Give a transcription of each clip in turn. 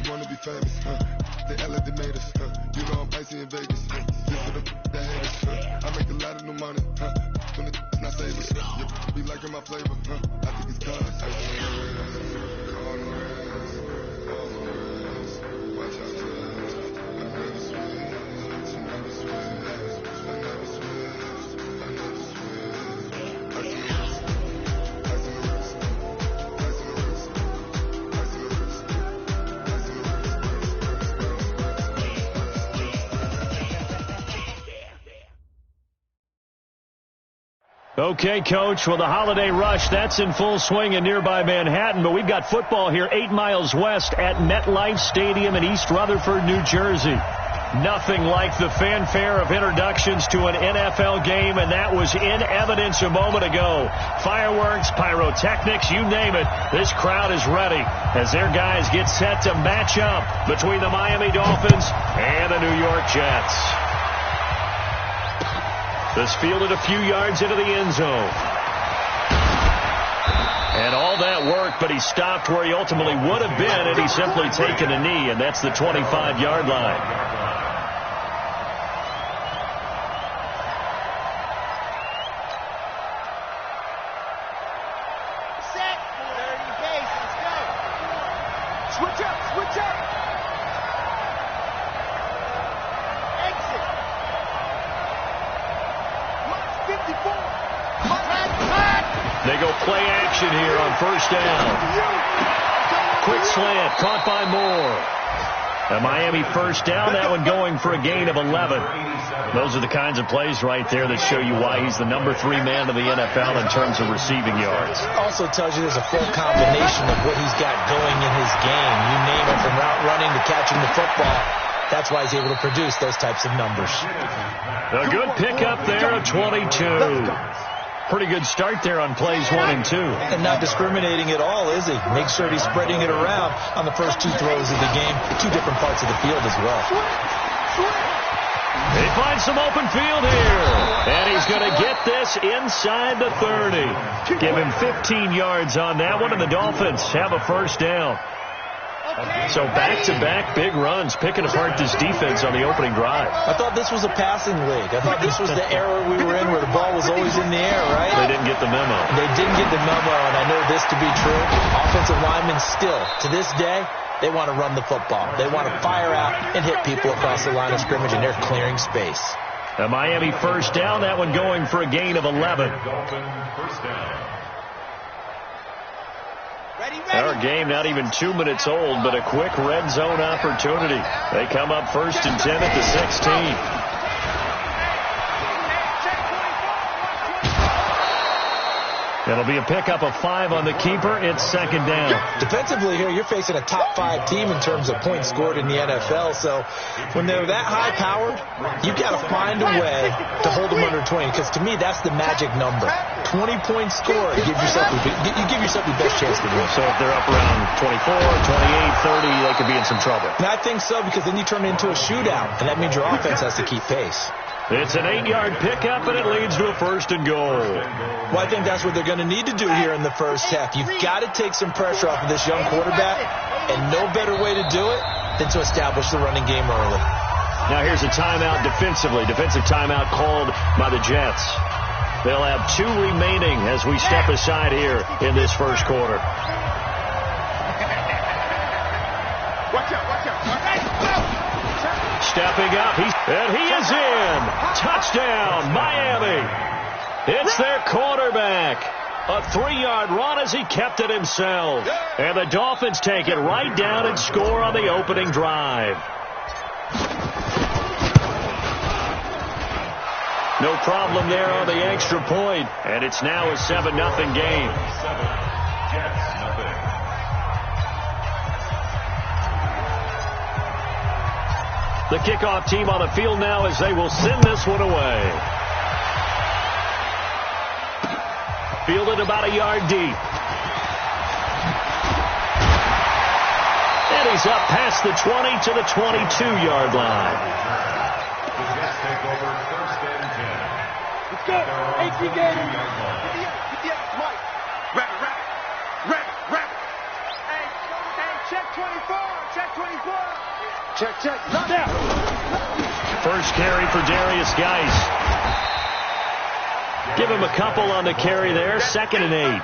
wanna be famous, they act like they made us, you know I'm icy in Vegas, just for the that haters, I make a lot of new money, when it's not savers, be liking my flavor, I think it's cause, watch out, Okay, Coach, well, the holiday rush, that's in full swing in nearby Manhattan, but we've got football here 8 miles west at MetLife Stadium in East Rutherford, New Jersey. Nothing like the fanfare of introductions to an NFL game, and that was in evidence a moment ago. Fireworks, pyrotechnics, you name it. This crowd is ready as their guys get set to match up between the Miami Dolphins and the New York Jets. This fielded a few yards into the end zone. And all that work, but he stopped where he ultimately would have been had he simply taken a knee, and that's the 25-yard line. Set. Third and base. Let's go. Switch up. Switch up. Exit. They go play action here on first down. Quick slant, caught by Moore. A Miami first down, that one going for a gain of 11. Those are the kinds of plays right there that show you why he's the number 3 man in the NFL in terms of receiving yards. Also tells you there's a full combination of what he's got going in his game. You name it, from route running to catching the football. That's why he's able to produce those types of numbers. A good pickup there of 22. Pretty good start there on plays 1 and 2. And not discriminating at all, is he? Make sure he's spreading it around on the first 2 throws of the game. 2 different parts of the field as well. He finds some open field here. And he's going to get this inside the 30. Give him 15 yards on that one, and the Dolphins have a first down. So back-to-back big runs, picking apart this defense on the opening drive. I thought this was a passing league. I thought this was the era we were in where the ball was always in the air, right? They didn't get the memo. They didn't get the memo, and I know this to be true. Offensive linemen still, to this day, they want to run the football. They want to fire out and hit people across the line of scrimmage, and they're clearing space. A Miami first down, that one going for a gain of 11. Our game not even 2 minutes old, but a quick red zone opportunity. They come up first and 10 at the 16. It'll be a pickup of 5 on the keeper. It's second down. Defensively here, you're facing a top 5 team in terms of points scored in the NFL. So when they're that high-powered, you've got to find a way to hold them under 20. Because to me, that's the magic number. 20 points scored. You give yourself the best chance to win. So if they're up around 24, 28, 30, they could be in some trouble. And I think so, because then you turn it into a shootout. And that means your offense has to keep pace. It's an 8-yard pickup, and it leads to a first and goal. Well, I think that's what they're going to need to do here in the first half. You've got to take some pressure off of this young quarterback, and no better way to do it than to establish the running game early. Now here's a timeout defensively. Defensive timeout called by the Jets. They'll have 2 remaining as we step aside here in this first quarter. Watch out, watch out. Stepping up, and he is in. Touchdown, Miami. It's their quarterback. A 3-yard run as he kept it himself. And the Dolphins take it right down and score on the opening drive. No problem there on the extra point, and it's now a 7-0 game. The kickoff team on the field now as they will send this one away. Fielded about a yard deep. And he's up past the 20 to the 22-yard line. The Jets take over first and 10. Let's go. 18 games. Mike. Rabbit. Hey, Check 24. Check 24. Check. Down. First carry for Darius Geis. Give him a couple on the carry there. 2nd and 8.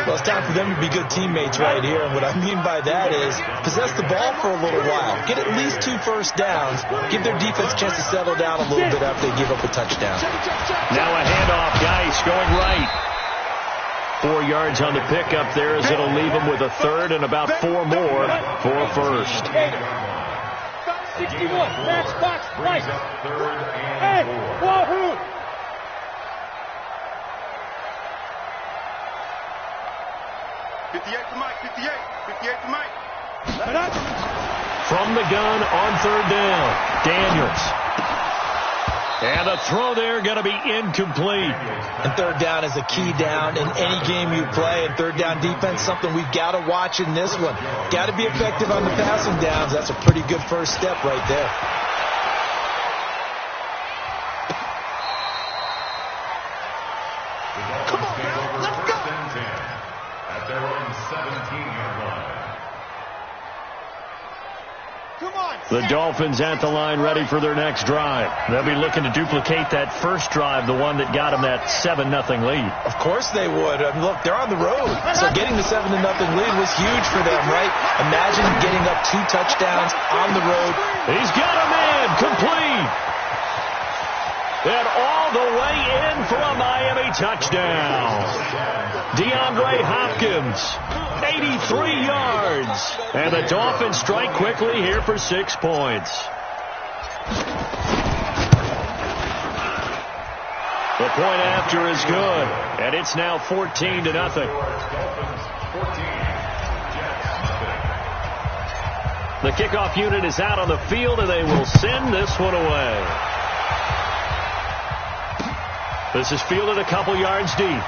Well, it's time for them to be good teammates right here. And what I mean by that is possess the ball for a little while. Get at least 2 first downs. Give their defense a chance to settle down a little bit after they give up a touchdown. Now a handoff. Geis going right. 4 yards on the pickup there as it'll leave him with a third and about 4 more for first. 61. Max box. Right. Hey, wahoo. From the gun on 3rd down, Daniels. And the throw there going to be incomplete. And 3rd down is a key down in any game you play. And 3rd down defense, something we've got to watch in this one. Got to be effective on the passing downs. That's a pretty good first step right there. Come on, man. Let's go. At their own 17-yard line. Come on. The Dolphins at the line ready for their next drive. They'll be looking to duplicate that first drive, the one that got them that 7-0 lead. Of course they would. I mean, look, they're on the road. So getting the 7-0 lead was huge for them, right? Imagine getting up 2 touchdowns on the road. He's got a man complete. And all the way in for a Miami touchdown. DeAndre Hopkins, 83 yards. And the Dolphins strike quickly here for 6 points. The point after is good. And it's now 14-0. The kickoff unit is out on the field, and they will send this one away. This is fielded a couple yards deep.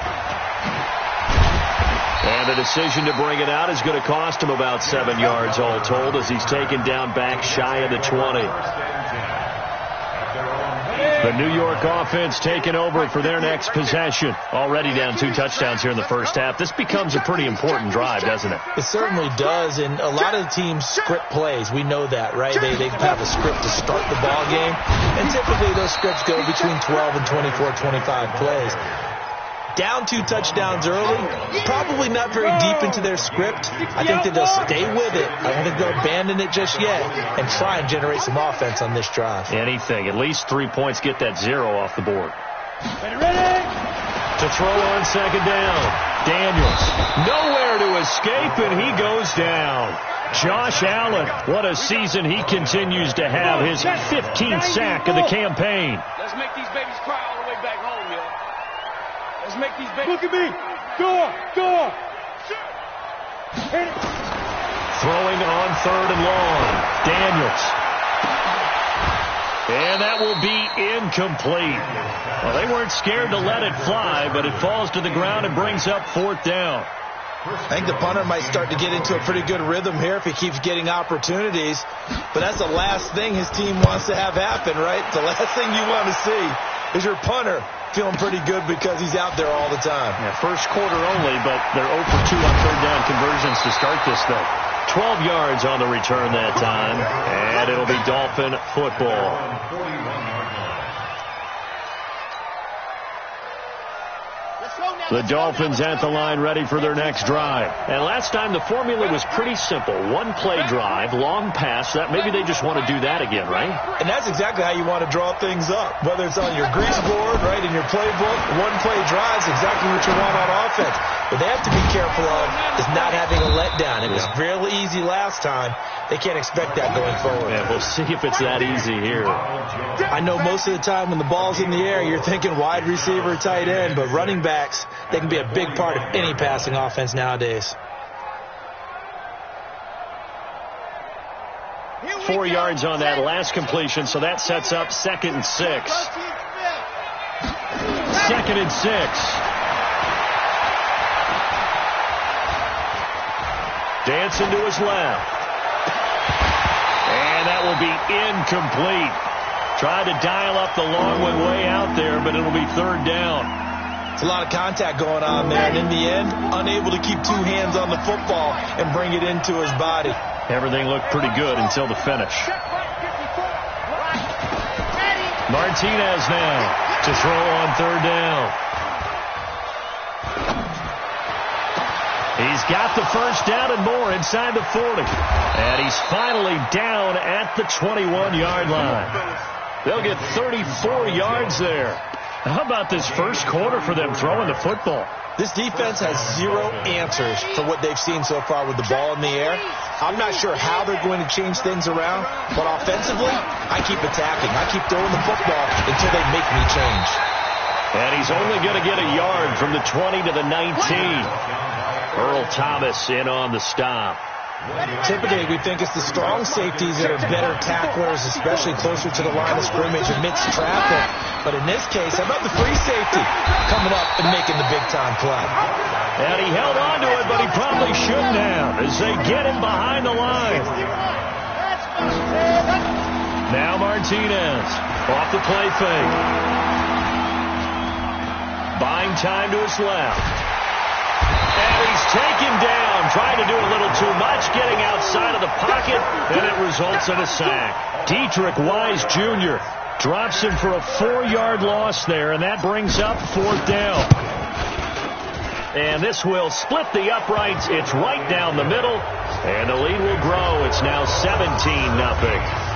And the decision to bring it out is going to cost him about 7 yards all told as he's taken down back shy of the 20. The New York offense taking over for their next possession. Already down 2 touchdowns here in the first half. This becomes a pretty important drive, doesn't it? It certainly does, and a lot of the teams script plays. We know that, right? They have a script to start the ball game, and typically those scripts go between 12 and 24, 25 plays. Down 2 touchdowns early, probably not very deep into their script. I think that they'll stay with it. I don't think they'll abandon it just yet and try and generate some offense on this drive. Anything. At least 3 points. Get that 0 off the board. Ready? To throw on 2nd down. Daniels. Nowhere to escape, and he goes down. Josh Allen. What a season he continues to have. His 15th sack of the campaign. Let's make these babies cry all the way back home, yo. Let's make these babies. Look at me. Go. Throwing on 3rd and long. Daniels. And that will be incomplete. Well, they weren't scared to let it fly, but it falls to the ground and brings up 4th down. I think the punter might start to get into a pretty good rhythm here if he keeps getting opportunities. But that's the last thing his team wants to have happen, right? The last thing you want to see is your punter feeling pretty good because he's out there all the time. Yeah, first quarter only, but they're 0 for 2 on 3rd down conversions to start this thing. 12 yards on the return that time, and it'll be Dolphin football. The Dolphins at the line ready for their next drive. And last time the formula was pretty simple. 1-play drive, long pass. That maybe they just want to do that again, right? And that's exactly how you want to draw things up. Whether it's on your grease board, right, in your playbook, 1-play drive is exactly what you want on offense. What they have to be careful of is not having a letdown. It was real easy last time. They can't expect that going forward. Yeah, we'll see if it's that easy here. I know most of the time when the ball's in the air, you're thinking wide receiver, tight end, but running backs, they can be a big part of any passing offense nowadays. 4 yards on that last completion, so that sets up 2nd and 6. 2nd and 6. Dancing to his left. And that will be incomplete. Tried to dial up the long one way out there, but it'll be 3rd down. It's a lot of contact going on there, and in the end, unable to keep 2 hands on the football and bring it into his body. Everything looked pretty good until the finish. Martinez now to throw on third down. He's got the first down and more inside the 40. And he's finally down at the 21-yard line. They'll get 34 yards there. How about this first quarter for them throwing the football? This defense has zero answers for what they've seen so far with the ball in the air. I'm not sure how they're going to change things around, but offensively, I keep attacking. I keep throwing the football until they make me change. And he's only going to get a yard from the 20 to the 19. Earl Thomas in on the stop. Typically, we think it's the strong safeties that are better tacklers, especially closer to the line of scrimmage amidst traffic. But in this case, how about the free safety coming up and making the big-time play? And he held on to it, but he probably shouldn't have as they get him behind the line. Now Martinez off the play fake. Buying time to his left. And he's taken down, trying to do a little too much, getting outside of the pocket, and it results in a sack. Dietrich Wise Jr. drops him for a 4-yard loss there, and that brings up fourth down. And this will split the uprights. It's right down the middle, and the lead will grow. It's now 17-0.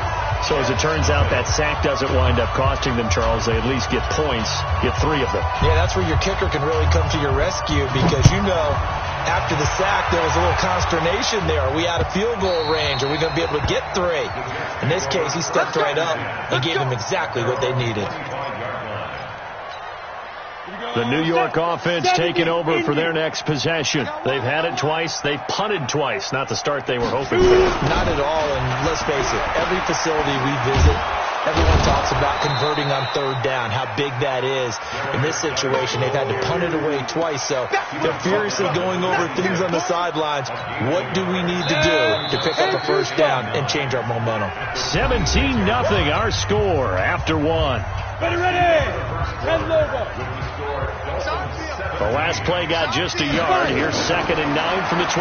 So as it turns out, that sack doesn't wind up costing them, Charles. They at least get points, get 3 of them. Yeah, that's where your kicker can really come to your rescue because, you know, after the sack, there was a little consternation there. Are we out of field goal range? Are we going to be able to get 3? In this case, he stepped right up and gave them exactly what they needed. The New York offense taking over for their next possession. They've had it twice. They've punted twice. Not the start they were hoping for. Not at all, and let's face it, every facility we visit, everyone talks about converting on third down, how big that is. In this situation, they've had to punt it away twice, so they're furiously going over things on the sidelines. What do we need to do to pick up a first down and change our momentum? 17-0 our score after 1. The last play got just a yard. Here's 2nd and 9 from the 26.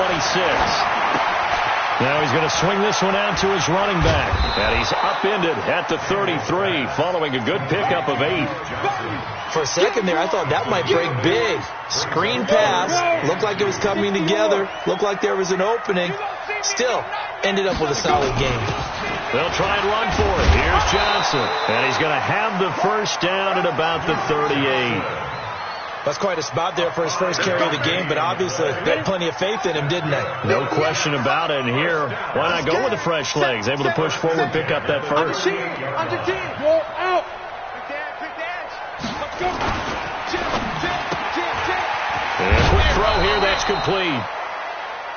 Now he's going to swing this one out to his running back. And he's upended at the 33 following a good pickup of 8. For a second there, I thought that might break big. Screen pass. Looked like it was coming together. Looked like there was an opening. Still ended up with a solid game. They'll try and run for it. Here's Johnson. And he's going to have the first down at about the 38. That's quite a spot there for his first carry of the game, but obviously they had plenty of faith in him, didn't they? No question about it. And here, why not go with the fresh legs? Able to push forward, pick up that first. Under 10, go out. Quick dash. Let's go. And a quick throw here, that's complete.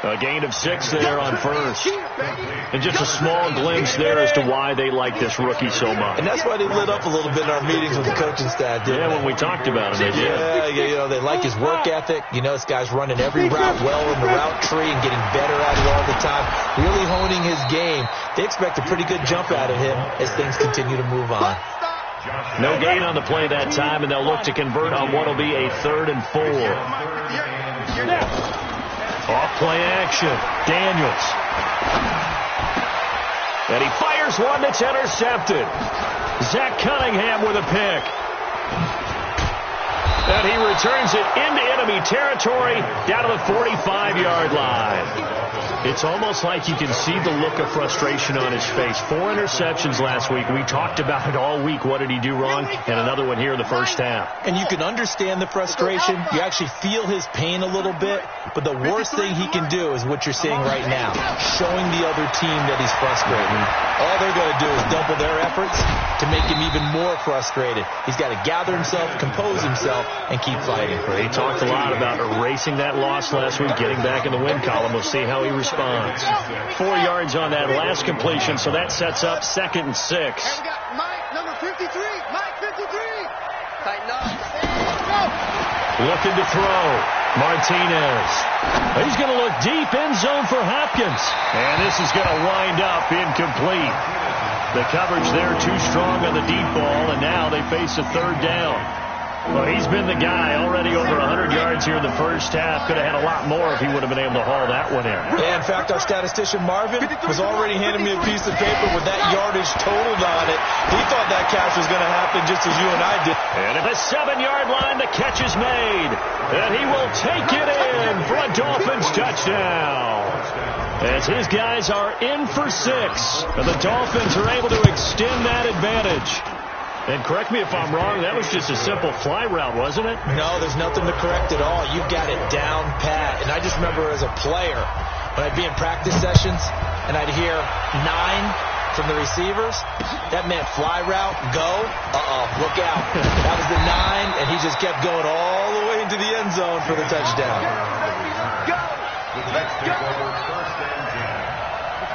A gain of 6 there on first. And just a small glimpse there as to why they like this rookie so much. And that's why they lit up a little bit in our meetings with the coaching staff, didn't they? When we talked about him, they did. Yeah, you know, they like his work ethic. You know, this guy's running every route well in the route tree and getting better at it all the time. Really honing his game. They expect a pretty good jump out of him as things continue to move on. No gain on the play that time, and they'll look to convert on what will be a 3rd and 4. Off-play action. Daniels. And he fires one that's intercepted. Zach Cunningham with a pick. And he returns it into enemy territory down to the 45-yard line. It's almost like you can see the look of frustration on his face. 4 interceptions last week. We talked about it all week. What did he do wrong? And another one here in the first half. And you can understand the frustration. You actually feel his pain a little bit. But the worst thing he can do is what you're seeing right now, showing the other team that he's frustrated. All they're going to do is double their efforts to make him even more frustrated. He's got to gather himself, compose himself, and keep fighting. He talked a lot about erasing that loss last week, getting back in the win column. We'll see how he responds. 4 yards on that last completion, so that sets up 2nd and 6. And we got Mike, number 53. Mike, 53. Tighten up. Looking to throw. Martinez. He's going to look deep end zone for Hopkins. And this is going to wind up incomplete. The coverage there too strong on the deep ball, and now they face a 3rd down. Well, he's been the guy. Already over 100 yards here in the first half. Could have had a lot more if he would have been able to haul that one in. Yeah, in fact, our statistician Marvin was already handing me a piece of paper with that yardage totaled on it. He thought that catch was going to happen just as you and I did. And at the 7-yard line, the catch is made. And he will take it in for a Dolphins touchdown. As his guys are in for 6. And the Dolphins are able to extend that advantage. And correct me if I'm wrong, that was just a simple fly route, wasn't it? No, there's nothing to correct at all. You got it down pat. And I just remember as a player, when I'd be in practice sessions and I'd hear 9 from the receivers, that meant fly route, go, look out. That was the 9, and he just kept going all the way into the end zone for the touchdown.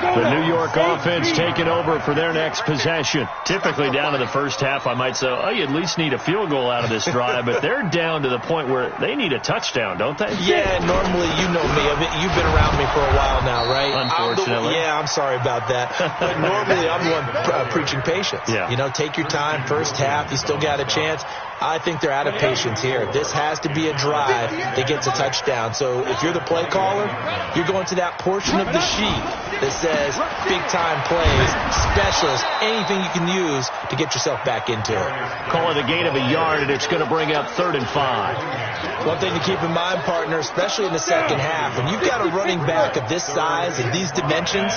The New York offense taking over for their next possession. Typically down to the first half, I might say, oh, you at least need a field goal out of this drive. But they're down to the point where they need a touchdown, don't they? Yeah, normally, you know me. I mean, you've been around me for a while now, right? Unfortunately. I'm sorry about that. But normally, I'm the one preaching patience. Yeah. You know, take your time. First half, you still got a chance. I think they're out of patience here. This has to be a drive that gets a touchdown. So if you're the play caller, you're going to that portion of the sheet that says big-time plays, specials, anything you can use to get yourself back into it. Call it a gain of a yard, and it's going to bring up 3rd and 5. One thing to keep in mind, partner, especially in the second half, when you've got a running back of this size and these dimensions,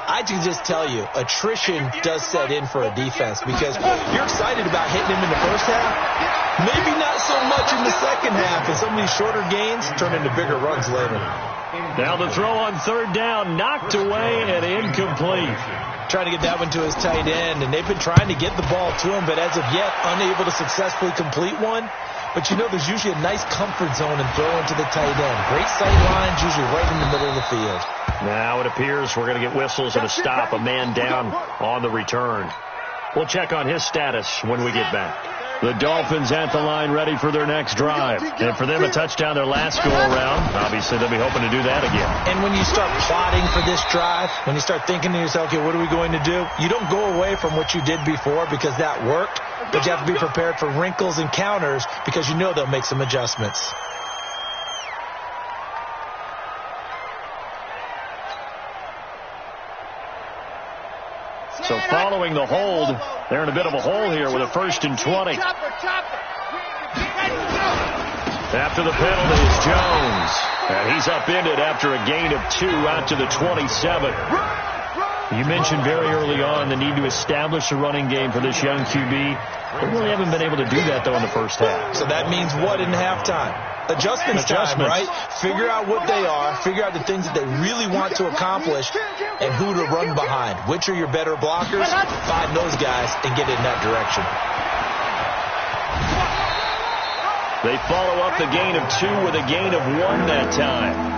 I can just tell you, attrition does set in for a defense because you're excited about hitting him in the first half. Maybe not so much in the second half, and some of these shorter gains turn into bigger runs later. Now the throw on 3rd down, knocked away and incomplete. Trying to get that one to his tight end, and they've been trying to get the ball to him, but as of yet, unable to successfully complete one. But you know, there's usually a nice comfort zone and throw into the tight end. Great sight lines, usually right in the middle of the field. Now it appears we're going to get whistles and a stop, a man down on the return. We'll check on his status when we get back. The Dolphins at the line ready for their next drive. And for them, a touchdown their last go-around. Obviously, they'll be hoping to do that again. And when you start plotting for this drive, when you start thinking to yourself, okay, what are we going to do? You don't go away from what you did before because that worked, but you have to be prepared for wrinkles and counters because you know they'll make some adjustments. So following the hold, they're in a bit of a hole here with a 1st and 20. After the penalty is Jones. And he's upended after a gain of 2 out to the 27. You mentioned very early on the need to establish a running game for this young QB. They really haven't been able to do that, though, in the first half. So that means what in halftime? Adjustments time, right? Figure out what they are, figure out the things that they really want to accomplish, and who to run behind. Which are your better blockers? Find those guys and get in that direction. They follow up the gain of 2 with a gain of 1 that time.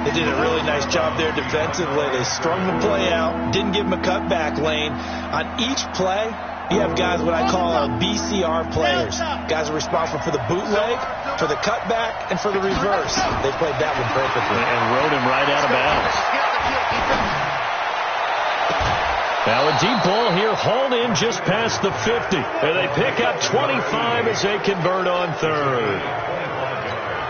They did a really nice job there defensively. They strung the play out, didn't give them a cutback lane. On each play, you have guys what I call our BCR players. Guys are responsible for the bootleg, for the cutback, and for the reverse. They played that one perfectly. And rode him right out of bounds. Now a deep ball here, hauled in just past the 50. And they pick up 25 as they convert on 3rd.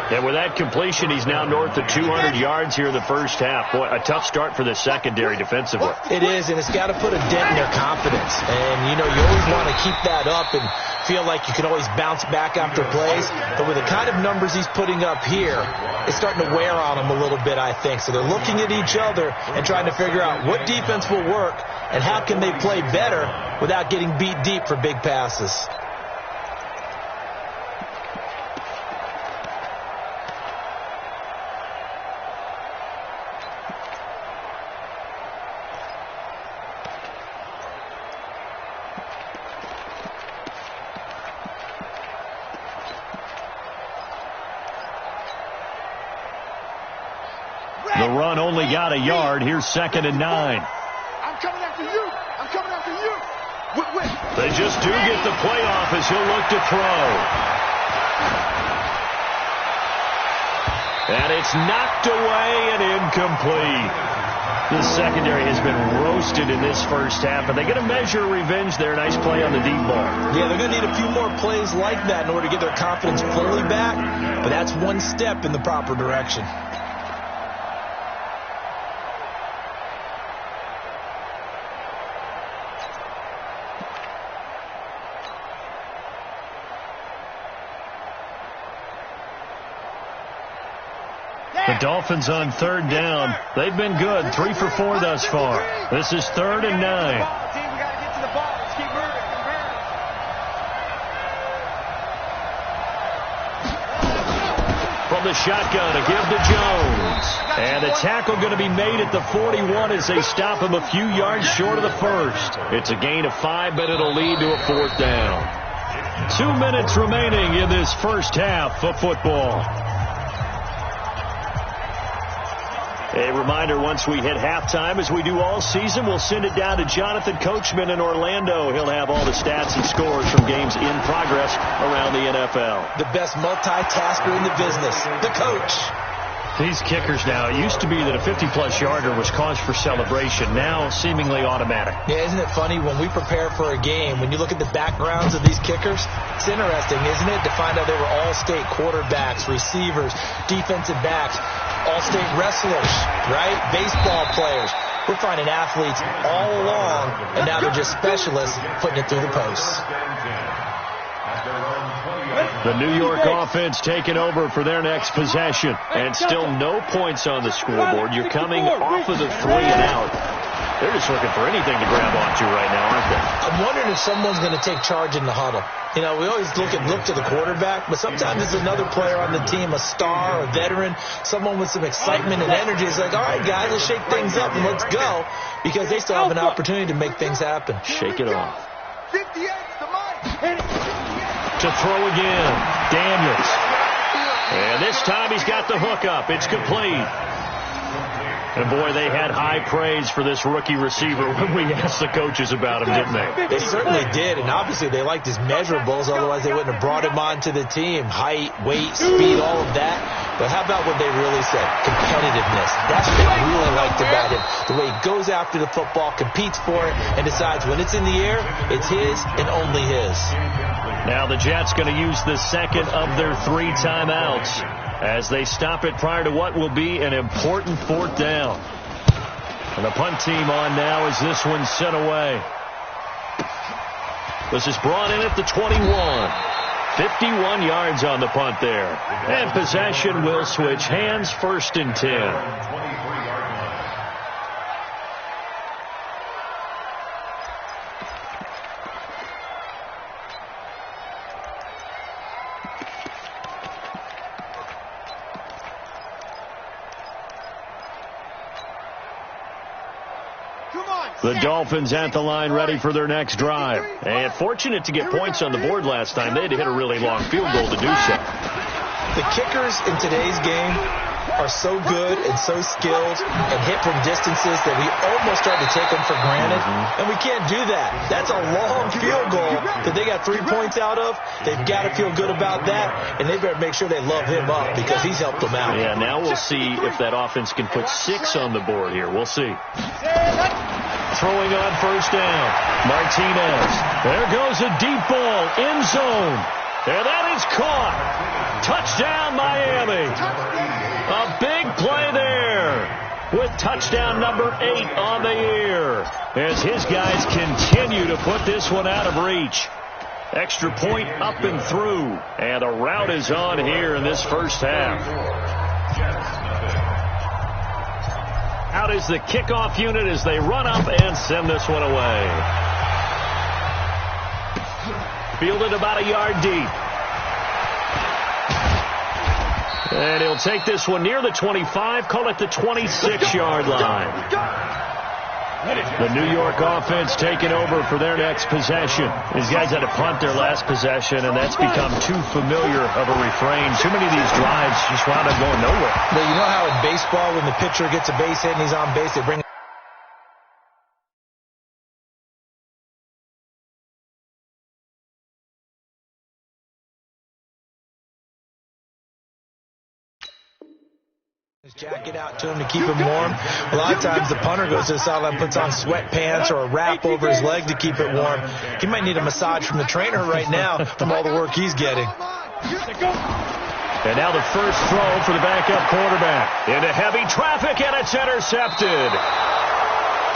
And with that completion, he's now north of 200 yards here in the first half. Boy, a tough start for the secondary defensively. It is, and it's got to put a dent in their confidence. And, you know, you always want to keep that up and feel like you can always bounce back after plays. But with the kind of numbers he's putting up here, it's starting to wear on them a little bit, I think. So they're looking at each other and trying to figure out what defense will work and how can they play better without getting beat deep for big passes. The run only got a yard. Here's 2nd and 9. I'm coming after you. I'm coming after you. Wait. They just do get the play off as he'll look to throw. And it's knocked away and incomplete. The secondary has been roasted in this first half, but they get a measure of revenge there. Nice play on the deep ball. Yeah, they're going to need a few more plays like that in order to get their confidence fully back, but that's one step in the proper direction. The Dolphins on third down. They've been good. 3 for 4 thus far. This is 3rd and 9. We got to get to the ball. Let's keep moving. From the shotgun, a give to Jones. And the tackle going to be made at the 41 as they stop him a few yards short of the first. It's a gain of 5, but it'll lead to a 4th down. 2 minutes remaining in this first half of football. A reminder, once we hit halftime, as we do all season, we'll send it down to Jonathan Coachman in Orlando. He'll have all the stats and scores from games in progress around the NFL. The best multitasker in the business, the coach. These kickers now, it used to be that a 50-plus yarder was cause for celebration. Now, seemingly automatic. Yeah, isn't it funny when we prepare for a game, when you look at the backgrounds of these kickers, it's interesting, isn't it, to find out they were all-state quarterbacks, receivers, defensive backs, all-state wrestlers, right? Baseball players. We're finding athletes all along, and now they're just specialists putting it through the posts. The New York offense taking over for their next possession. And still no points on the scoreboard. You're coming off of the 3 and out. They're just looking for anything to grab onto right now, aren't they? I'm wondering if someone's going to take charge in the huddle. You know, we always look to the quarterback, but sometimes it's another player on the team, a star, a veteran, someone with some excitement and energy. It's like, all right, guys, let's shake things up and let's go, because they still have an opportunity to make things happen. Shake it off. 58, the mic. To throw again, Daniels. And this time he's got the hook up. It's complete. And, boy, they had high praise for this rookie receiver when we asked the coaches about him, didn't they? They certainly did, and obviously they liked his measurables, otherwise they wouldn't have brought him onto the team. Height, weight, speed, all of that. But how about what they really said? Competitiveness. That's what they really liked about him. The way he goes after the football, competes for it, and decides when it's in the air, it's his and only his. Now the Jets going to use the second of their 3 timeouts as they stop it prior to what will be an important 4th down. And the punt team on now as this one's sent away. This is brought in at the 21. 51 yards on the punt there. And possession will switch hands, 1st and 10. The Dolphins at the line ready for their next drive. And fortunate to get points on the board last time. They had to hit a really long field goal to do so. The kickers in today's game are so good and so skilled and hit from distances that we almost start to take them for granted. And we can't do that. That's a long field goal that they got 3 points out of. They've got to feel good about that, and they better make sure they love him up because he's helped them out. Yeah, now we'll see if that offense can put 6 on the board here. We'll see. Throwing on 1st down. Martinez. There goes a deep ball. End zone. And that is caught. Touchdown, Miami. A big play there with touchdown number 8 on the year as his guys continue to put this one out of reach. Extra point up and through. And a rout is on here in this first half. Out is the kickoff unit as they run up and send this one away. Fielded about a yard deep. And he'll take this one near the 25, call it the 26-yard line. The New York offense taking over for their next possession. These guys had to punt their last possession, and that's become too familiar of a refrain. Too many of these drives just wound up going nowhere. Well, you know how in baseball when the pitcher gets a base hit and he's on base, they bring Jacket out to him to keep him warm. A lot of times the punter goes to the sideline, puts on sweatpants or a wrap over his leg to keep it warm. He might need a massage from the trainer right now from all the work he's getting. And now the first throw for the backup quarterback. Into heavy traffic, and it's intercepted.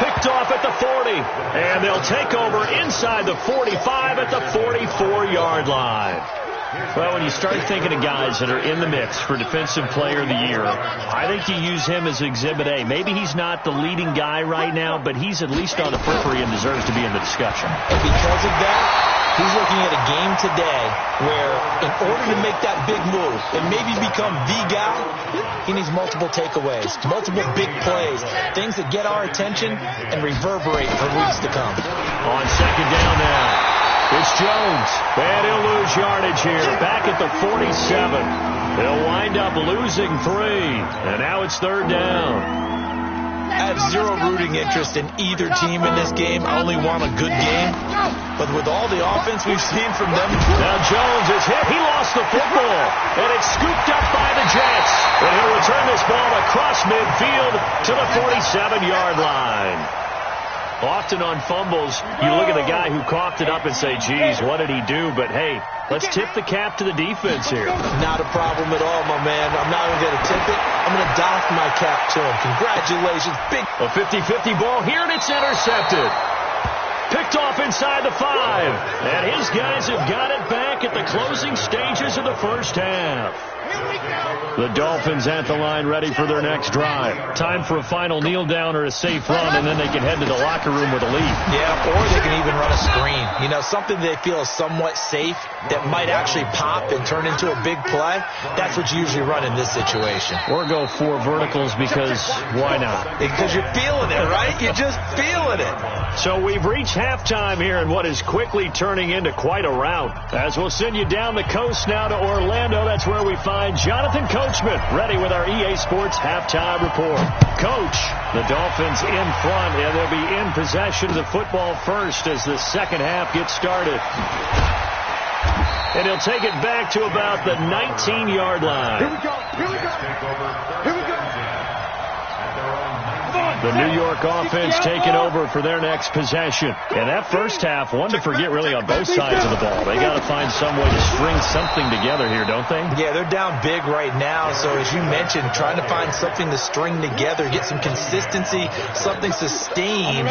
Picked off at the 40. And they'll take over inside the 45 at the 44-yard line. Well, when you start thinking of guys that are in the mix for Defensive Player of the Year, I think you use him as Exhibit A. Maybe he's not the leading guy right now, but he's at least on the periphery and deserves to be in the discussion. And because of that, he's looking at a game today where in order to make that big move and maybe become the guy, he needs multiple takeaways, multiple big plays, things that get our attention and reverberate for weeks to come. On second down now. It's Jones, and he'll lose yardage here, back at the 47. They'll wind up losing 3, and now it's third down. I have zero rooting interest in either team in this game. I only want a good game. But with all the offense we've seen from them. Now Jones is hit. He lost the football, and it's scooped up by the Jets. And he'll return this ball across midfield to the 47-yard line. Often on fumbles, you look at the guy who coughed it up and say, geez, what did he do? But, hey, let's tip the cap to the defense here. Not a problem at all, my man. I'm not even going to tip it. I'm going to doff my cap to him. Congratulations. Big. A 50-50 ball here, and it's intercepted. Picked off inside the 5. And his guys have got it back at the closing stages of the first half. The Dolphins at the line, ready for their next drive. Time for a final kneel down or a safe run, and then they can head to the locker room with a lead. Yeah, or they can even run a screen. You know, something they feel is somewhat safe that might actually pop and turn into a big play. That's what you usually run in this situation. Or go 4 verticals because why not? Because you're feeling it, right? You're just feeling it. So we've reached halftime here in what is quickly turning into quite a rout. As we'll send you down the coast now to Orlando, that's where we find Jonathan Coachman ready with our EA Sports halftime report. Coach, the Dolphins in front, and they'll be in possession of the football first as the second half gets started. And he'll take it back to about the 19-yard line. Here we go. Here we go. Here we go. The New York offense taking over for their next possession. And that first half, one to forget really on both sides of the ball. They got to find some way to string something together here, don't they? Yeah, they're down big right now. So as you mentioned, trying to find something to string together, get some consistency, something sustained,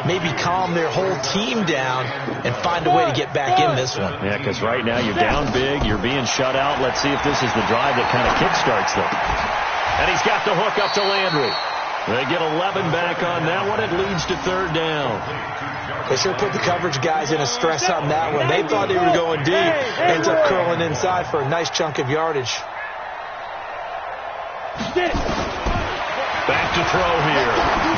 maybe calm their whole team down and find a way to get back in this one. Yeah, because right now you're down big, you're being shut out. Let's see if this is the drive that kind of kickstarts them. And he's got the hook up to Landry. They get 11 back on that one. It leads to third down. They sure put the coverage guys in a stress on that one. They thought they were going deep. Ends up curling inside for a nice chunk of yardage. Back to throw here.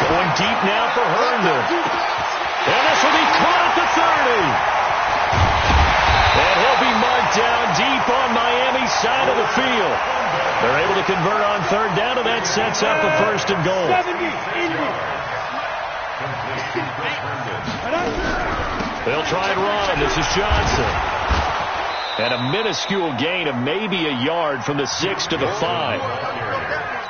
Going deep now for Herndon. And this will be caught at the 30. And he'll be marked down deep on Miami's side of the field. They're able to convert on third down, and that sets up a first and goal. They'll try and run. This is Johnson. And a minuscule gain of maybe a yard from the 6 to the 5.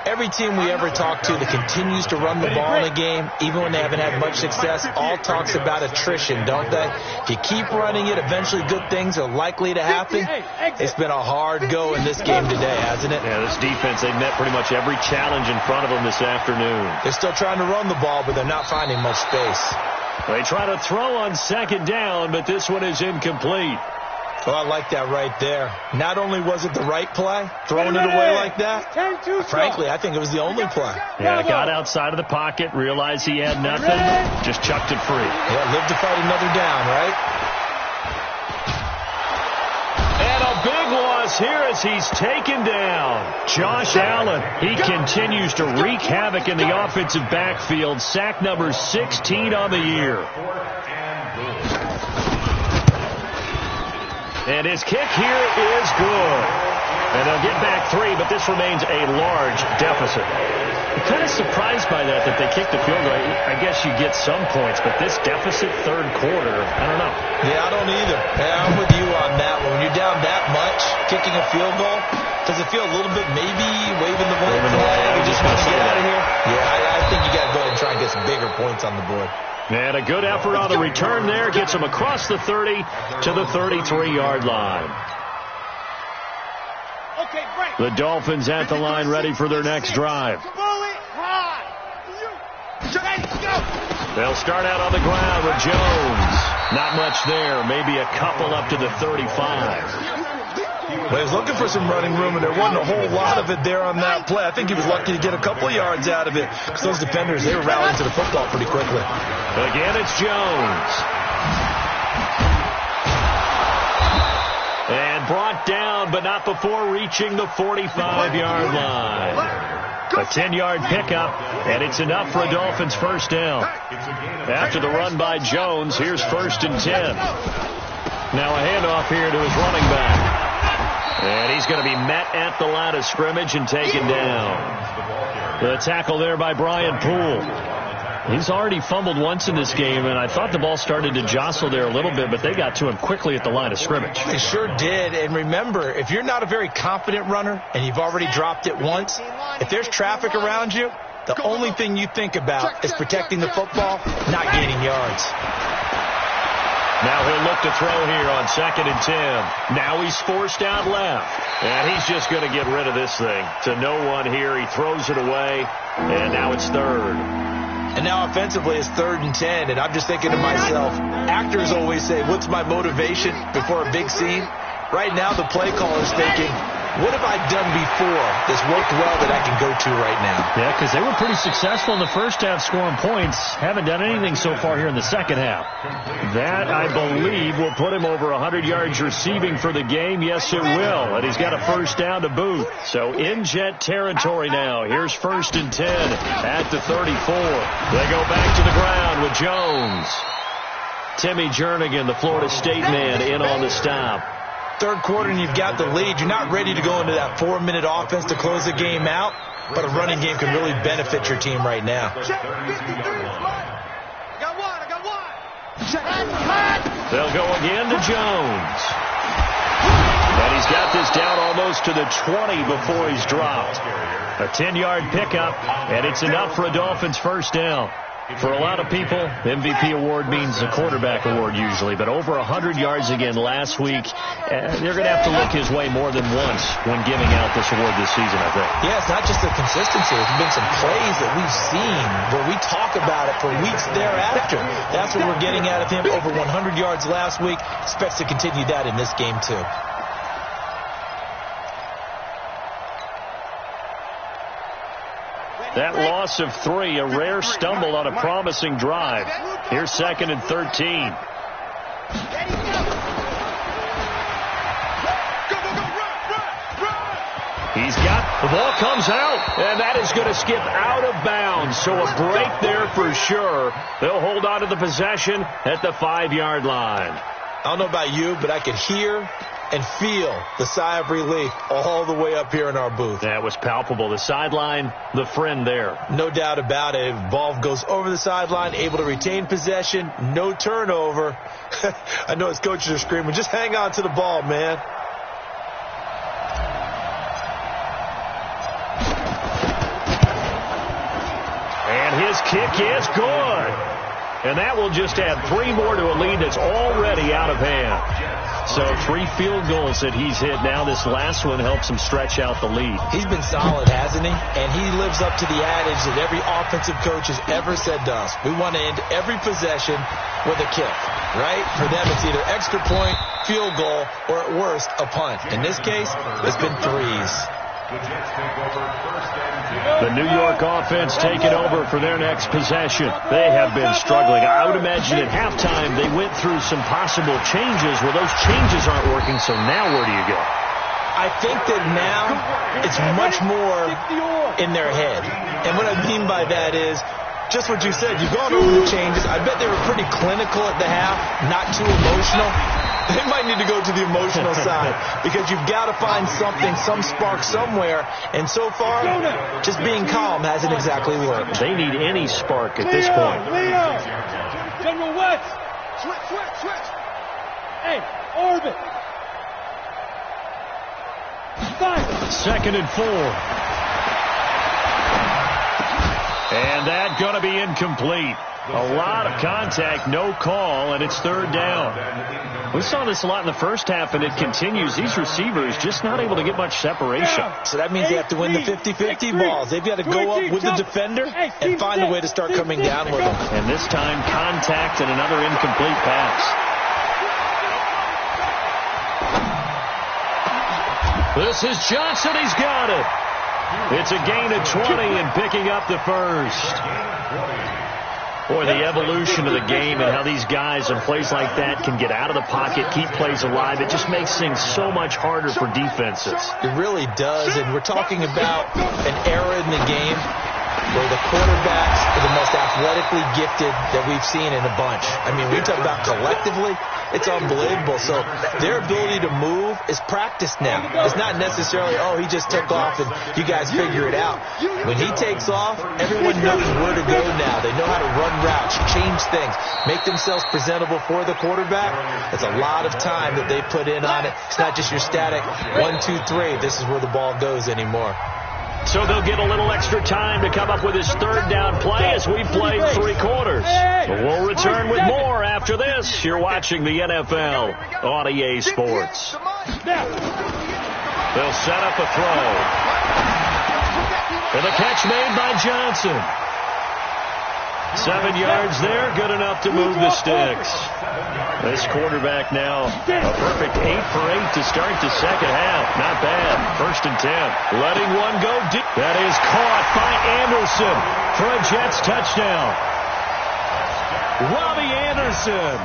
Every team we ever talk to that continues to run the ball in a game, even when they haven't had much success, all talks about attrition, don't they? If you keep running it, eventually good things are likely to happen. It's been a hard go in this game today, hasn't it? Yeah, this defense, they've met pretty much every challenge in front of them this afternoon. They're still trying to run the ball, but they're not finding much space. They try to throw on second down, but this one is incomplete. Oh, I like that right there. Not only was it the right play, throwing it away like that, frankly, I think it was the only play. Yeah, got outside of the pocket, realized he had nothing, just chucked it free. Yeah, live to fight another down, right? And a big loss here as he's taken down. Josh Allen, he continues to wreak havoc in the offensive backfield. Sack number 16 on the year. And his kick here is good. And they'll get back 3, but this remains a large deficit. I'm kind of surprised by that they kicked the field goal. I guess you get some points, but this deficit third quarter, I don't know. Yeah, I don't either. Yeah, I'm with you on that one. When you're down that much, kicking a field goal, Does it feel a little bit maybe waving the white flag? Just want to get out of here? Yeah, I think you got to go ahead and try and get some bigger points on the board. And a good effort on the return there. Gets him across the 30 to the 33-yard line. Okay, break. The Dolphins at the line ready for their next drive. They'll start out on the ground with Jones. Not much there. Maybe a couple up to the 35. Well, he was looking for some running room, and there wasn't a whole lot of it there on that play. I think he was lucky to get a couple of yards out of it because those defenders, they were rallying to the football pretty quickly. Again, it's Jones. And brought down, but not before reaching the 45-yard line. A 10-yard pickup, and it's enough for a Dolphins first down. After the run by Jones, here's 1st and 10. Now a handoff here to his running back. And he's going to be met at the line of scrimmage and taken down. The tackle there by Brian Poole. He's already fumbled once in this game, and I thought the ball started to jostle there a little bit, but they got to him quickly at the line of scrimmage. They sure did. And remember, if you're not a very confident runner and you've already dropped it once, if there's traffic around you, the only thing you think about is protecting the football, not gaining yards. Now he'll look to throw here on 2nd and 10. Now he's forced out left. And he's just going to get rid of this thing. To no one here. He throws it away. And now it's 3rd. And now offensively it's 3rd and 10. And I'm just thinking to myself, actors always say, what's my motivation before a big scene? Right now the play caller's thinking, what have I done before that's worked well that I can go to right now? Yeah, because they were pretty successful in the first half scoring points. Haven't done anything so far here in the second half. That, I believe, will put him over 100 yards receiving for the game. Yes, it will. And he's got a first down to boot. So in Jet territory now. Here's 1st and 10 at the 34. They go back to the ground with Jones. Timmy Jernigan, the Florida State man, in on the stop. Third quarter and you've got the lead. You're not ready to go into that 4-minute offense to close the game out, but a running game can really benefit your team right now. They'll go again to Jones. And he's got this down almost to the 20 before he's dropped. A 10-yard pickup, and it's enough for a Dolphins first down. For a lot of people, MVP award means a quarterback award usually, but over 100 yards again last week. They're going to have to look his way more than once when giving out this award this season, I think. Yeah, it's not just the consistency. There's been some plays that we've seen where we talk about it for weeks thereafter. That's what we're getting out of him. Over 100 yards last week. Expects to continue that in this game, too. That loss of 3, a rare stumble on a promising drive. Here's 2nd and 13. He's got, the ball comes out, and that is going to skip out of bounds. So a break there for sure. They'll hold on to the possession at the 5-yard line. I don't know about you, but I could hear and feel the sigh of relief all the way up here in our booth. That was palpable. The sideline, the friend there. No doubt about it. Ball goes over the sideline, able to retain possession, no turnover. I know his coaches are screaming, just hang on to the ball, man. And his kick is good. And that will just add 3 more to a lead that's already out of hand. So 3 field goals that he's hit now. This last one helps him stretch out the lead. He's been solid, hasn't he? And he lives up to the adage that every offensive coach has ever said to us. We want to end every possession with a kick, right? For them, it's either extra point, field goal, or at worst, a punt. In this case, it's been 3s. The New York offense taking over for their next possession. They have been struggling. I would imagine at halftime they went through some possible changes. Well, those changes aren't working, so now where do you go? I think that now it's much more in their head. And what I mean by that is just what you said. You've gone over the changes. I bet they were pretty clinical at the half, not too emotional. They might need to go to the emotional side because you've got to find something, some spark somewhere. And so far, just being calm hasn't exactly worked. They need any spark at this point. General West. Switch. Hey, orbit. 2nd and 4. And that's going to be incomplete. A lot of contact, no call, and it's 3rd down. We saw this a lot in the first half, and it continues. These receivers just not able to get much separation. So that means they have to win the 50-50 balls. They've got to go up with the defender and find a way to start coming down with them. And this time, contact and another incomplete pass. This is Johnson. He's got it. It's a gain of 20 and picking up the first. Boy, the evolution of the game and how these guys in plays like that can get out of the pocket, keep plays alive, it just makes things so much harder for defenses. It really does, and we're talking about an era in the game where the quarterbacks are the most athletically gifted that we've seen in a bunch. I mean, we talk about collectively, it's unbelievable. So their ability to move is practiced now. It's not necessarily, oh, he just took off and you guys figure it out. When he takes off, everyone knows where to go now. They know how to run routes, change things, make themselves presentable for the quarterback. That's a lot of time that they put in on it. It's not just your static 1, 2, 3. This is where the ball goes anymore. So they'll get a little extra time to come up with his 3rd down play as we played 3 quarters. But we'll return with more after this. You're watching the NFL on EA Sports. They'll set up a throw. And the catch made by Johnson. 7 yards there, good enough to move the sticks. This quarterback now a perfect 8 for 8 to start the second half. Not bad. 1st and 10. Letting one go deep. That is caught by Anderson for a Jets touchdown. Robbie Anderson,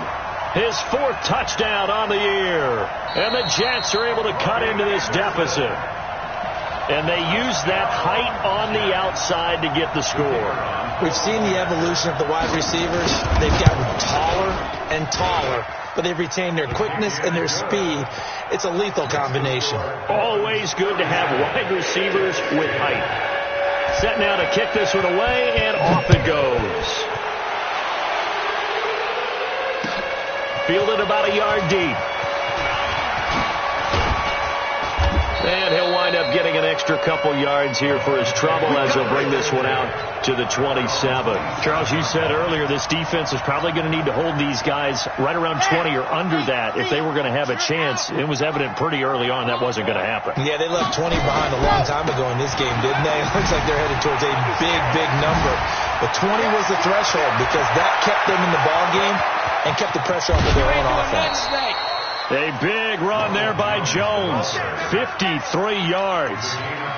his 4th touchdown on the year. And the Jets are able to cut into this deficit. And they use that height on the outside to get the score. We've seen the evolution of the wide receivers. They've gotten taller and taller, but they've retained their quickness and their speed. It's a lethal combination. Always good to have wide receivers with height. Set now to kick this one away, and off it goes. Fielded about a yard deep. And he'll wind up getting an extra couple yards here for his trouble as he'll bring this one out to the 27. Charles, you said earlier this defense is probably going to need to hold these guys right around 20 or under that if they were going to have a chance. It was evident pretty early on that wasn't going to happen. Yeah, they left 20 behind a long time ago in this game, didn't they? It looks like they're headed towards a big, big number. But 20 was the threshold because that kept them in the ball game and kept the pressure off of their own offense. A big run there by Jones. 53 yards.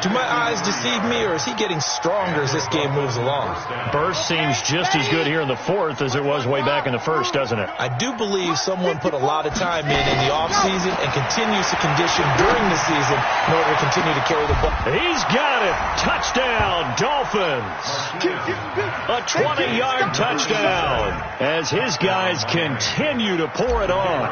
Do my eyes deceive me, or is he getting stronger as this game moves along? Burst seems just as good here in the 4th as it was way back in the 1st, doesn't it? I do believe someone put a lot of time in the offseason and continues to condition during the season in order to continue to carry the ball. He's got it. Touchdown, Dolphins. A 20-yard touchdown as his guys continue to pour it on.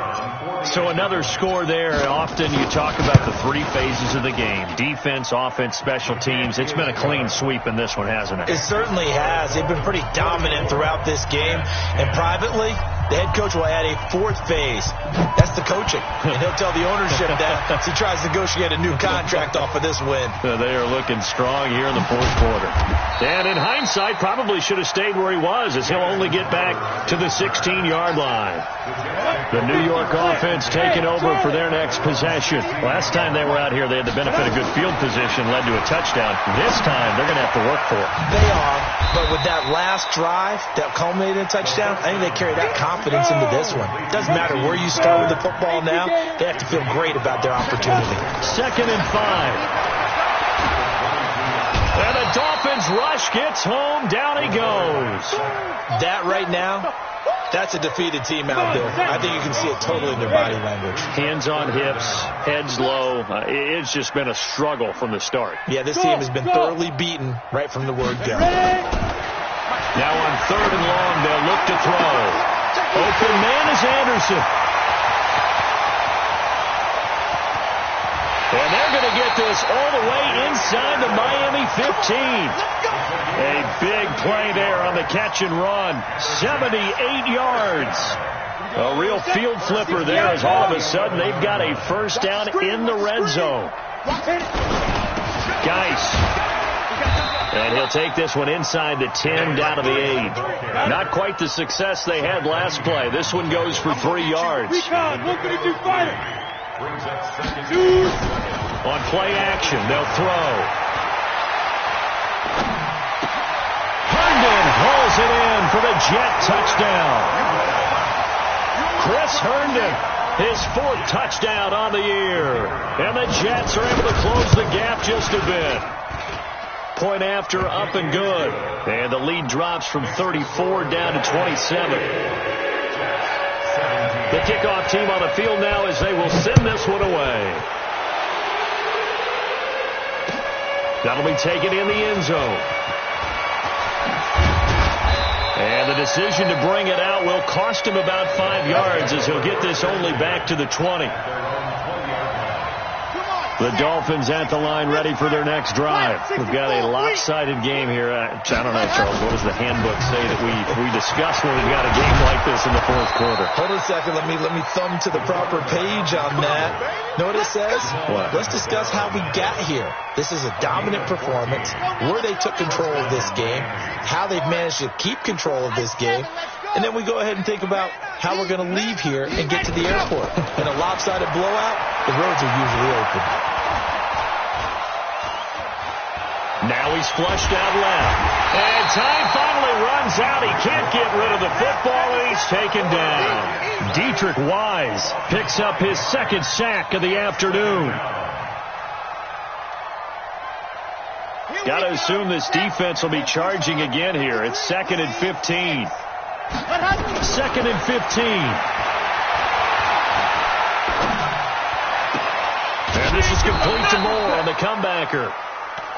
So another score there. Often you talk about the 3 phases of the game. Defense, offense, special teams. It's been a clean sweep in this one, hasn't it? It certainly has. They've been pretty dominant throughout this game. And privately, the head coach will add a 4th phase. That's the coaching. And he'll tell the ownership that as he tries to negotiate a new contract off of this win. They are looking strong here in the 4th quarter. And in hindsight, probably should have stayed where he was as he'll only get back to the 16-yard line. The New York offense taking over for their next possession. Last time they were out here, they had the benefit of good field position, led to a touchdown. This time, they're going to have to work for it. They are, but with that last drive that culminated in a touchdown, I think they carry that confidence into this one. It doesn't matter where you start with the football now, they have to feel great about their opportunity. 2nd and 5. And the Dolphins rush gets home. Down he goes. That right now, that's a defeated team out there. I think you can see it totally in their body language. Hands on hips, heads low. It's just been a struggle from the start. Yeah, this team has been thoroughly beaten right from the word go. Now on 3rd and long, they'll look to throw. Open man is Anderson. And they're going to get this all the way inside the Miami 15. A big play there on the catch and run. 78 yards. A real field flipper there as all of a sudden they've got a first down in the red zone. Geis. And he'll take this one inside the 10, down to the 8. Not quite the success they had last play. This one goes for 3 yards. On play action, they'll throw. Herndon hauls it in for the Jet touchdown. Chris Herndon, his 4th touchdown on the year. And the Jets are able to close the gap just a bit. Point after, up and good. And the lead drops from 34 down to 27. The kickoff team on the field now as they will send this one away. That'll be taken in the end zone. And the decision to bring it out will cost him about 5 yards as he'll get this only back to the 20. The Dolphins at the line ready for their next drive. We've got a lopsided game here. I don't know, Charles, what does the handbook say that we discuss when we've got a game like this in the 4th quarter? Hold on a second. Let me thumb to the proper page on that. Know what it says? What? Let's discuss how we got here. This is a dominant performance, where they took control of this game, how they've managed to keep control of this game, and then we go ahead and think about how we're going to leave here and get to the airport. In a lopsided blowout, the roads are usually open. Now he's flushed out left. And time finally runs out. He can't get rid of the football, and he's taken down. Dietrich Wise picks up his 2nd sack of the afternoon. Got to assume this defense will be charging again here. It's 2nd and 15. 2nd and 15. And this is complete to Moore on the comebacker.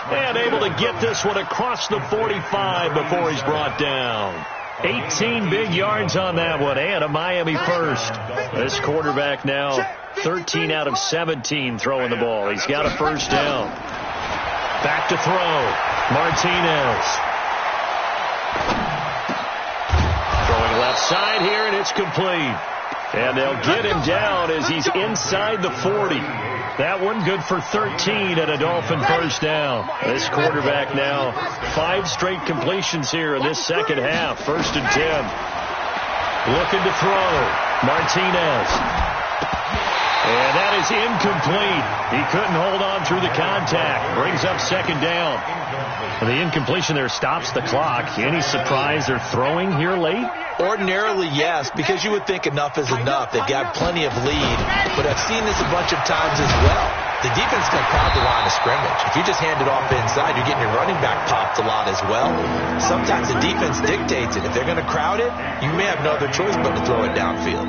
And able to get this one across the 45 before he's brought down. 18 big yards on that one, and a Miami first. This quarterback now 13 out of 17 throwing the ball. He's got a first down. Back to throw. Martinez. Throwing left side here, and it's complete. And they'll get him down as he's inside the 40. That one good for 13 and a Dolphin first down. This quarterback now 5 straight completions here in this second half. 1st and 10. Looking to throw. Martinez. And that is incomplete. He couldn't hold on through the contact. Brings up 2nd down. The incompletion there stops the clock. Any surprise they're throwing here late? Ordinarily, yes, because you would think enough is enough. They've got plenty of lead, but I've seen this a bunch of times as well. The defense can crowd the line of scrimmage. If you just hand it off inside, you're getting your running back popped a lot as well. Sometimes the defense dictates it. If they're going to crowd it, you may have no other choice but to throw it downfield.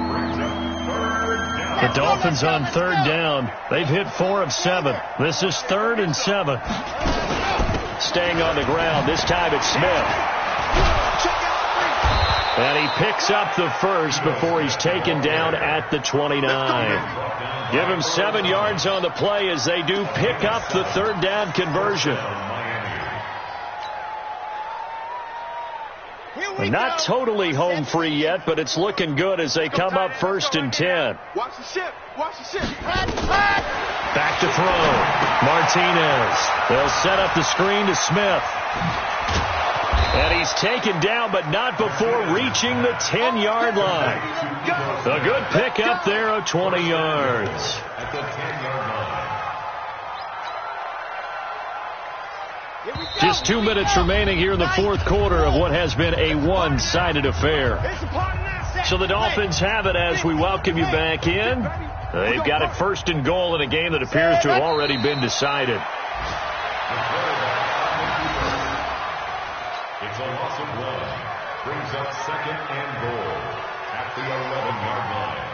The Dolphins on 3rd down. They've hit 4 of 7. This is 3rd and 7. Staying on the ground. This time it's Smith. And he picks up the first before he's taken down at the 29. Give him 7 yards on the play as they do pick up the 3rd down conversion. Not totally home free yet, but it's looking good as they come up 1st and 10. Watch the ship. Watch the ship. Back to throw. Martinez. They'll set up the screen to Smith. And he's taken down, but not before reaching the 10-yard line. A good pickup there of 20 yards. At the 10-yard line. Just 2 minutes remaining here in the 4th quarter of what has been a one-sided affair. So the Dolphins have it as we welcome you back in. They've got it 1st and goal in a game that appears to have already been decided. It's a loss of 1. Brings up 2nd and goal at the 11-yard line.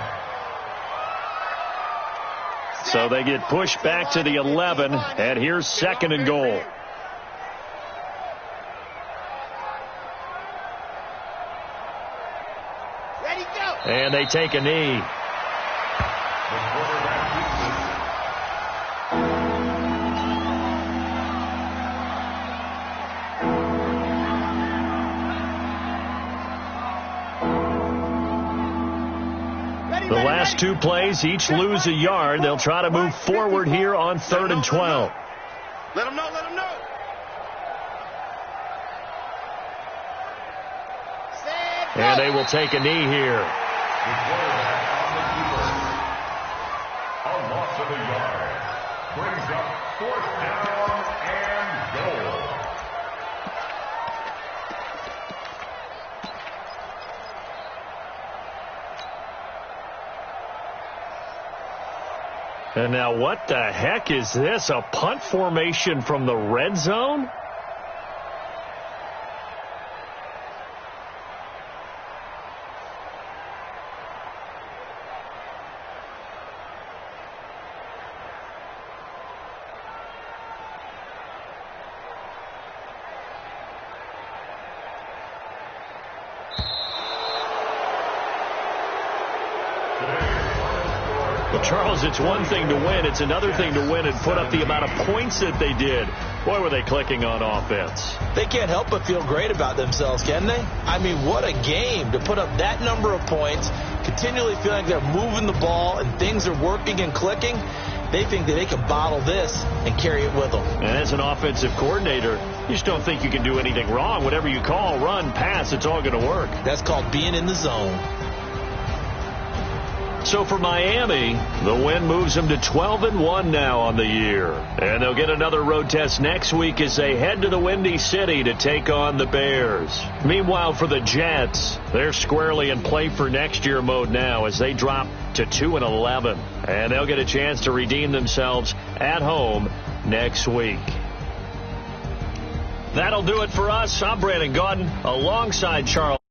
So they get pushed back to the 11, and here's 2nd and goal. And they take a knee. The last two plays each lose a yard. They'll try to move forward here on 3rd and 12. Let them know, let them know. And they will take a knee here. The quarterback on the keeper. A loss of a yard. Brings up 4th down and goal. And now what the heck is this? A punt formation from the red zone? Charles, it's one thing to win. It's another thing to win and put up the amount of points that they did. Boy, were they clicking on offense. They can't help but feel great about themselves, can they? I mean, what a game to put up that number of points, continually feeling like they're moving the ball and things are working and clicking. They think that they can bottle this and carry it with them. And as an offensive coordinator, you just don't think you can do anything wrong. Whatever you call, run, pass, it's all going to work. That's called being in the zone. So for Miami, the win moves them to 12-1 now on the year. And they'll get another road test next week as they head to the Windy City to take on the Bears. Meanwhile, for the Jets, they're squarely in play for next year mode now as they drop to 2-11. And they'll get a chance to redeem themselves at home next week. That'll do it for us. I'm Brandon Gaudin alongside Charles.